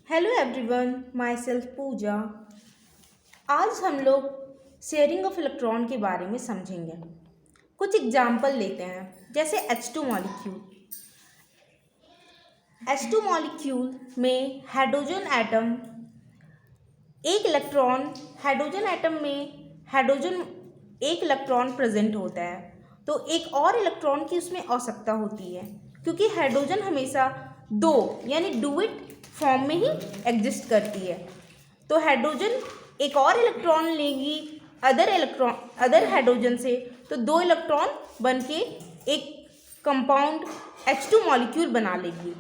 Hello everyone, my self पूजा। आज हम लोग शेयरिंग ऑफ इलेक्ट्रॉन के बारे में समझेंगे। कुछ एग्जाम्पल लेते हैं, जैसे H2 मॉलिक्यूल। H2 मॉलिक्यूल में हाइड्रोजन एटम हाइड्रोजन एटम में हाइड्रोजन एक इलेक्ट्रॉन प्रेजेंट होता है, तो एक और इलेक्ट्रॉन की उसमें आवश्यकता होती है, क्योंकि हाइड्रोजन हमेशा दो यानी डुएट फॉर्म में ही एग्जिस्ट करती है। तो हाइड्रोजन एक और इलेक्ट्रॉन लेगी अदर हाइड्रोजन से, तो दो इलेक्ट्रॉन बन के एक कंपाउंड H2 मॉलिक्यूल बना लेगी।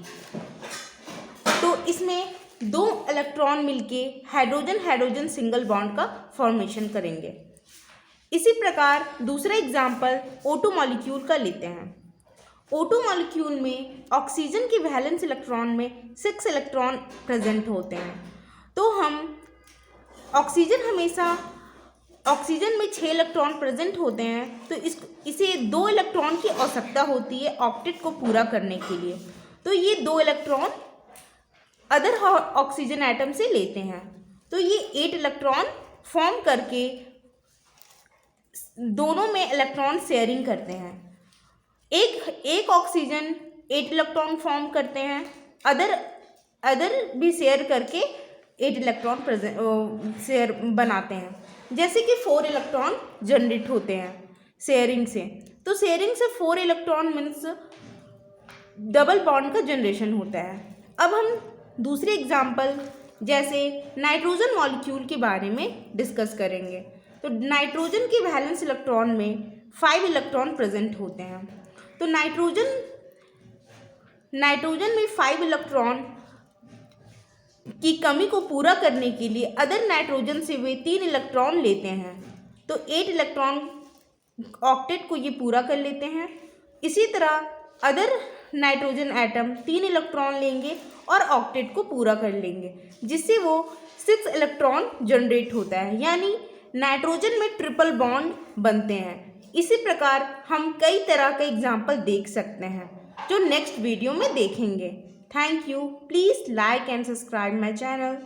तो इसमें दो इलेक्ट्रॉन मिलके हाइड्रोजन हाइड्रोजन सिंगल बॉन्ड का फॉर्मेशन करेंगे। इसी प्रकार दूसरा एग्जाम्पल O2 मॉलिक्यूल का लेते हैं। O2 मॉलिक्यूल में ऑक्सीजन की वैलेंस इलेक्ट्रॉन में 6 इलेक्ट्रॉन प्रेजेंट होते हैं। तो हम ऑक्सीजन में 6 इलेक्ट्रॉन प्रेजेंट होते हैं, तो इसे 2 इलेक्ट्रॉन की आवश्यकता होती है ऑक्टेट को पूरा करने के लिए। तो ये 2 इलेक्ट्रॉन अदर ऑक्सीजन एटम से लेते हैं, तो ये 8 इलेक्ट्रॉन फॉर्म करके दोनों में इलेक्ट्रॉन शेयरिंग करते हैं। एक ऑक्सीजन 8 इलेक्ट्रॉन फॉर्म करते हैं, अदर भी शेयर करके 8 इलेक्ट्रॉन शेयर बनाते हैं। जैसे कि 4 इलेक्ट्रॉन जनरेट होते हैं शेयरिंग से, तो शेयरिंग से 4 इलेक्ट्रॉन मीन्स डबल बॉन्ड का जनरेशन होता है। अब हम दूसरे एग्जाम्पल जैसे नाइट्रोजन मॉलिक्यूल के बारे में डिस्कस करेंगे। तो नाइट्रोजन के वैलेंस इलेक्ट्रॉन में 5 इलेक्ट्रॉन प्रेजेंट होते हैं। तो नाइट्रोजन में 5 इलेक्ट्रॉन की कमी को पूरा करने के लिए अदर नाइट्रोजन से वे 3 इलेक्ट्रॉन लेते हैं, तो 8 इलेक्ट्रॉन ऑक्टेट को ये पूरा कर लेते हैं। इसी तरह अदर नाइट्रोजन एटम 3 इलेक्ट्रॉन लेंगे और ऑक्टेट को पूरा कर लेंगे, जिससे वो 6 इलेक्ट्रॉन जनरेट होता है, यानी नाइट्रोजन में ट्रिपल बॉन्ड बनते हैं। इसी प्रकार हम कई तरह के एग्जाम्पल देख सकते हैं, जो नेक्स्ट वीडियो में देखेंगे। Thank you. Please like and subscribe my channel.